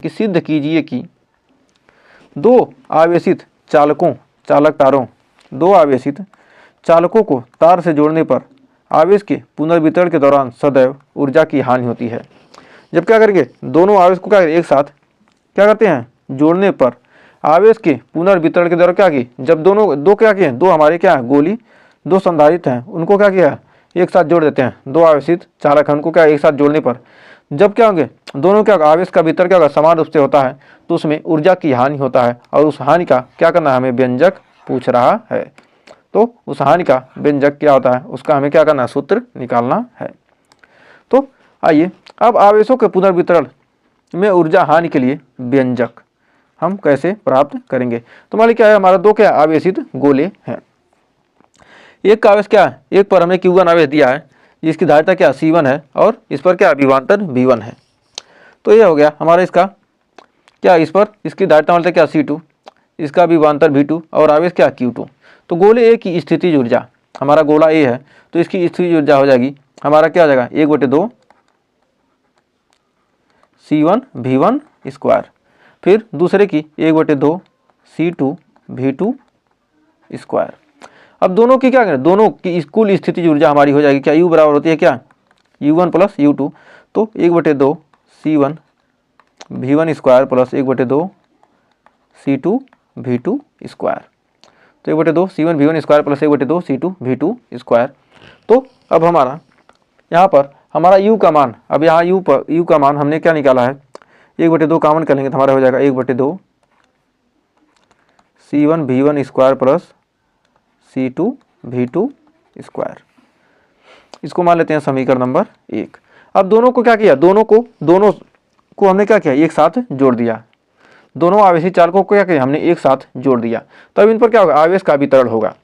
कि सिद्ध कीजिए कि दो आवेशित चालकों को तार से जोड़ने पर आवेश के पुनर्वितरण के दौरान सदैव ऊर्जा की हानि होती है। जब क्या करेंगे, दोनों आवेश को क्या एक साथ क्या करते हैं, जोड़ने पर आवेश के पुनर्वितरण के दौरान क्या की, जब दो क्या किए, दो हमारे क्या गोली, दो संधारित्र हैं, उनको क्या किया, एक साथ जोड़ देते हैं। दो आवेशित चालक हैं, उनको क्या एक साथ जोड़ने पर जब क्या होंगे, दोनों क्या आवेश का वितरण क्या होगा, समान रूप से होता है, तो उसमें ऊर्जा की हानि होता है। और उस हानि का क्या करना है, हमें व्यंजक पूछ रहा है। तो उस हानि का व्यंजक क्या होता है, उसका हमें क्या करना है, सूत्र निकालना है। तो आइए अब आवेशों के पुनर्वितरण में ऊर्जा हानि के लिए व्यंजक हम कैसे प्राप्त करेंगे। तो मान लीजिए क्या है, हमारा दो क्या आवेशित गोले हैं। एक का आवेश क्या है, एक पर हमें Q1 आवेश दिया है, जिसकी धारिता क्या C1 है और इस पर क्या विभवांतर V1 है। तो ये हो गया हमारा इसका क्या, इस पर इसकी धारिता मतलब क्या C2, इसका विभवांतर V2 और आवेश क्या Q2। तो गोले A की स्थितिज ऊर्जा, हमारा गोला A है तो इसकी स्थितिज ऊर्जा हो जाएगी हमारा क्या हो जाएगा 1/2 C1 V1 स्क्वायर। फिर दूसरे की 1/2 C2 V2 स्क्वायर। अब दोनों की क्या करें, दोनों की कुल स्थितिज ऊर्जा हमारी हो जाएगी क्या, U बराबर होती है क्या U1 प्लस U2। तो 1/2 C1 V1 square plus 1/2 C2 V2 square. तो 1/2 C1 V1 square plus 1/2 C2 V2 square. तो अब हमारा यहाँ पर हमारा U का मान, अब यहाँ U का मान हमने क्या निकाला है, 1/2 कॉमन कर लेंगे तो हमारा हो जाएगा 1/2 C1 V1 square plus C2 V2 square. इसको मान लेते हैं समीकरण नंबर 1। अब दोनों को क्या किया, दोनों को हमने क्या किया, एक साथ जोड़ दिया। दोनों आवेशित चालकों को क्या किया, हमने एक साथ जोड़ दिया। तब इन पर क्या होगा, आवेश का वितरण होगा।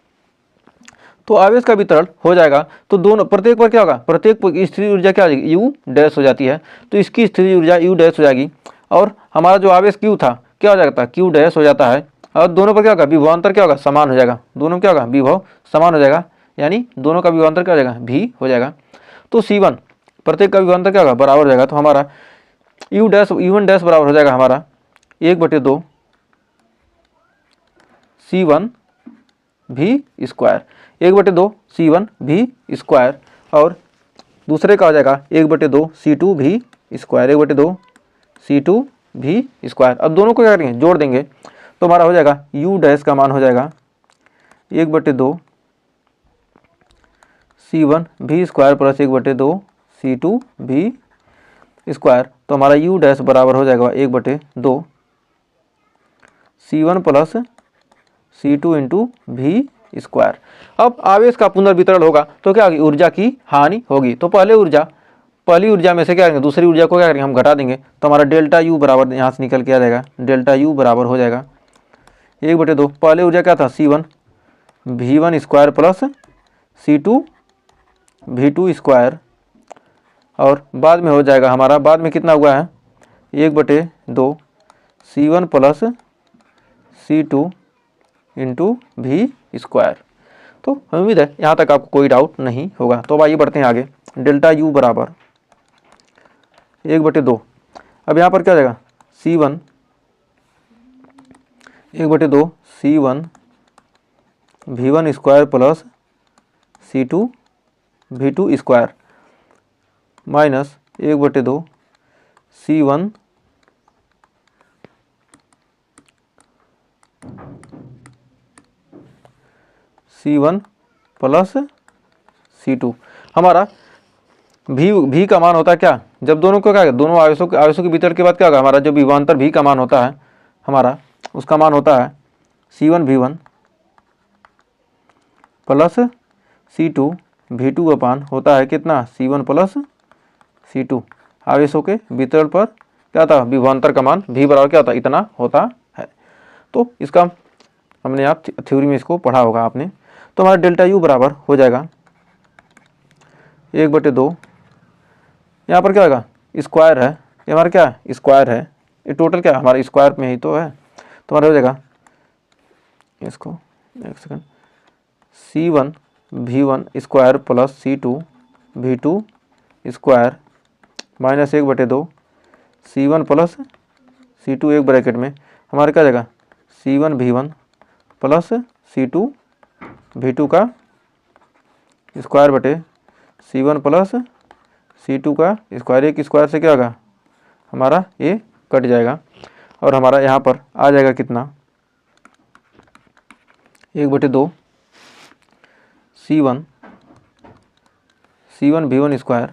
तो आवेश का वितरण हो जाएगा तो दोनों प्रत्येक पर क्या होगा, प्रत्येक स्थितिज ऊर्जा क्या हो जाएगी, U डैश हो जाती है। तो इसकी स्थितिज ऊर्जा U डैश हो जाएगी और हमारा जो आवेश Q था क्या हो जाता है, Q डैश हो जाता है। और दोनों पर क्या होगा, विभवांतर क्या होगा, समान हो जाएगा। दोनों क्या होगा, विभव समान हो जाएगा, यानी दोनों का विभवांतर क्या हो जाएगा, V हो जाएगा। तो C1 प्रत्येक का विभवांतर क्या होगा, बराबर हो जाएगा। तो हमारा U1 डैश बराबर हो जाएगा हमारा 1/2 C1 V square, 1/2 C1 V square और दूसरे का हो जाएगा 1/2 C2 V square, 1/2 C2 V square. अब दोनों को क्या करेंगे, जोड़ देंगे तो हमारा हो जाएगा U डैश का मान हो जाएगा 1/2 C1 V square plus 1/2 C2 V square. तो हमारा U डैश बराबर हो जाएगा 1/2 C1 plus C2 into V square. अब आवेश का पुनर्वितरण होगा तो क्या होगी, ऊर्जा की हानि होगी। तो पहली ऊर्जा में से क्या करेंगे, दूसरी ऊर्जा को क्या करेंगे, हम घटा देंगे। तो हमारा डेल्टा U बराबर यहाँ से निकल के आ जाएगा, डेल्टा U बराबर हो जाएगा 1/2 पहले ऊर्जा क्या था C1 V1 square plus C2 V2 square और बाद में हो जाएगा हमारा, बाद में कितना हुआ है 1/2 C1 plus C2 into V square. तो उम्मीद है यहाँ तक आपको कोई डाउट नहीं होगा। तो अब आइए बढ़ते हैं आगे। डेल्टा U बराबर 1/2, अब यहाँ पर क्या हो जाएगा C1 1/2 C1 V1 square plus C2 V2 square minus 1/2 C1 plus C2। हमारा V का मान होता है क्या, जब दोनों को क्या, दोनों आवेशों के वितरण के बाद क्या होगा, हमारा जो विभवांतर V का मान होता है हमारा, उसका मान होता है C1 V1 plus C2 V2 अपान होता है कितना C1 प्लस C2। आवेशों के वितरण पर क्या था, विभवांतर का मान V बराबर क्या होता है, इतना होता है। तो इसका हमने आप थ्योरी में इसको पढ़ा होगा आपने। तो हमारा डेल्टा U बराबर हो जाएगा 1/2, यहाँ पर क्या होगा स्क्वायर है, ये हमारा क्या स्क्वायर है, ये टोटल क्या हमारा स्क्वायर में ही तो है। तो हमारा हो जाएगा, इसको एक second, C1 V1 square plus C2 V2 square minus 1/2 C1 plus C2 एक ब्रैकेट में हमारे क्या जाएगा C1V1 प्लस C2V2 का स्क्वायर बटे C1 प्लस C2 का स्क्वायर। एक स्क्वायर से क्या होगा हमारा ये कट जाएगा और हमारा यहाँ पर आ जाएगा कितना 1/2 C1V1 square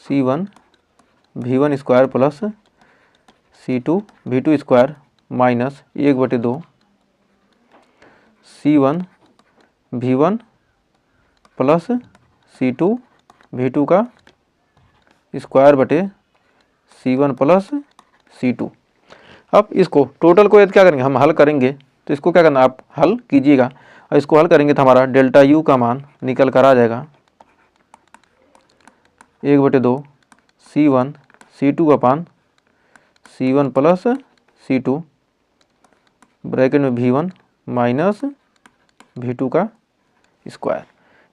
C1V1 square plus C2V2 square minus 1/2 C1V1 plus C2V2 का स्क्वायर बटे C1 प्लस C2। अब इसको टोटल को यदि क्या करेंगे हम हल करेंगे तो इसको क्या करना आप हल कीजिएगा और इसको हल करेंगे तो हमारा डेल्टा U का मान निकल कर आ जाएगा 1/2 C1 C2 अपान C1 प्लस C2 ब्रैकेट में V1 माइनस V2 का स्क्वायर।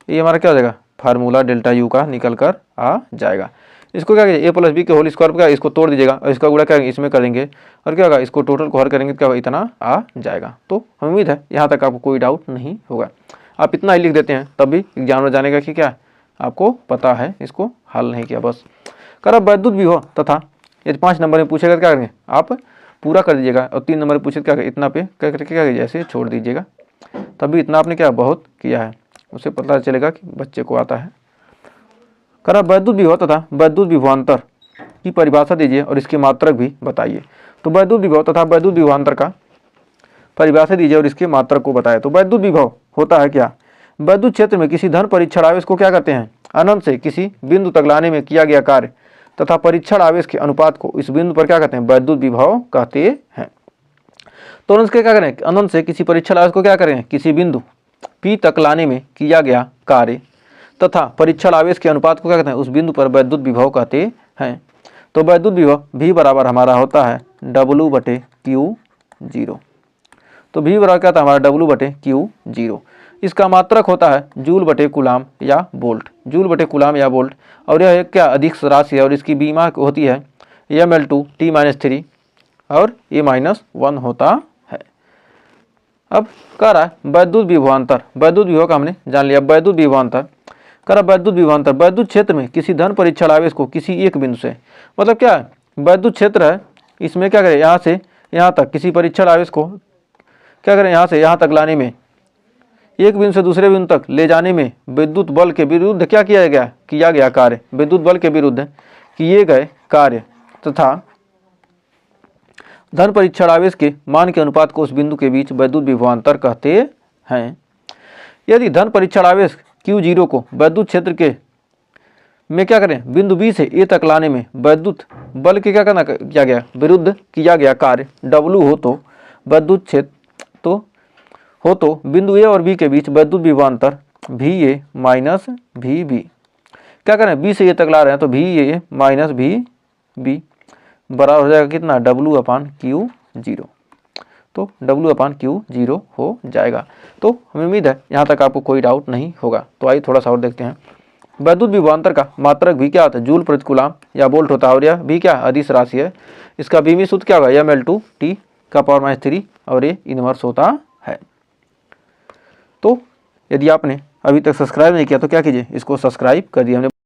ये हमारा क्या हो जाएगा फार्मूला डेल्टा U का निकल कर आ जाएगा। इसको क्या करिए a प्लस बी के होल स्क्वायर पर क्या इसको तोड़ दीजिएगा और इसका गुणा क्या इसमें करेंगे और क्या होगा इसको टोटल को हल करेंगे तो क्या होगा इतना आ जाएगा। तो हमें उम्मीद है यहाँ तक आपको कोई डाउट नहीं होगा। आप इतना ही लिख देते हैं तब भी एग्जाम में जानेगा कि क्या आपको पता है, इसको हल नहीं किया बस। कर अब वैद्युत विभव तथा यदि 5 नंबर में पूछेगा तो क्या करेंगे आप पूरा कर दीजिएगा और 3 नंबर में पूछे क्या इतना पे क्या करके क्या ऐसे छोड़ दीजिएगा। तभी इतना आपने क्या बहुत किया है, उसे पता चलेगा कि बच्चे को आता है। कर अब वैद्युत विभव तथा वैद्युत विभवांतर की परिभाषा दीजिए और इसके मात्रक भी बताइए। तो वैद्युत विभव तथा वैद्युत विभवांतर का परिभाषा दीजिए और इसके मात्रक को बताएं। तो वैद्युत विभव होता है क्या, वैद्युत क्षेत्र में किसी धन परीक्षण आवेश को क्या कहते हैं अनंत से किसी बिंदु तक लाने में किया गया कार्य तथा परीक्षण आवेश के अनुपात को इस बिंदु पर क्या कहते हैं वैद्युत विभव कहते हैं। तो अनंत के क्या करें अनंत से किसी परीक्षण आवेश को क्या करें किसी बिंदु P तक लाने में किया गया कार्य तथा परीक्षण आवेश के अनुपात को क्या कहते हैं उस बिंदु पर वैद्युत विभव कहते हैं। तो वैद्युत विभव V बराबर हमारा होता है W/Q0। तो V बराबर क्या था हमारा W/Q0। इसका मात्रक होता है जूल बटे कूलाम या वोल्ट, जूल बटे कूलाम या वोल्ट। और यह एक क्या अधिक राशि है और इसकी बीमा होती है mL2T-3 और A-1 होता है। अब कह रहा है वैद्युत विभवांतर, वैद्युत विभव का हमने जान लिया। वैद्युत विभवांतर कर वैद्युत विभवांतर वैद्युत क्षेत्र में किसी धन परीक्षण आवेश को किसी एक बिंदु से, मतलब क्या है वैद्युत क्षेत्र है इसमें क्या करें यहाँ से यहाँ तक किसी परीक्षण आवेश को क्या करें यहाँ से यहाँ तक लाने में एक बिंदु से दूसरे बिंदु तक ले जाने में विद्युत बल के विरुद्ध क्या किया गया कार्य, विद्युत बल के विरुद्ध किए गए कार्य तथा धन परीक्षण आवेश के मान के अनुपात को उस बिंदु के बीच वैद्युत विभवांतर कहते हैं। यदि धन परीक्षण आवेश Q0 को वैद्युत क्षेत्र के में क्या करें बिंदु B से A तक लाने में वैद्युत बल के क्या करना किया गया विरुद्ध किया गया कार्य W हो तो वैद्युत क्षेत्र हो तो बिंदु A और B के बीच वैद्युत विभवांतर VA माइनस VB क्या करें B से A तक ला रहे हैं तो VA माइनस VB बराबर हो जाएगा कितना W/Q0। तो W/Q0 हो जाएगा। तो हमें उम्मीद है यहाँ तक आपको कोई डाउट नहीं होगा। तो आइए थोड़ा सा और देखते हैं। वैद्युत विभवांतर का मात्रक भी क्या होता है जूल प्रति कूलाम या वोल्ट होता है और यह भी क्या अदिश राशि है। इसका बीमी सूत्र क्या होगा mL2T⁻³ और ये इनवर्स होता है। तो यदि आपने अभी तक सब्सक्राइब नहीं किया तो क्या कीजिए इसको सब्सक्राइब कर दिया। हमने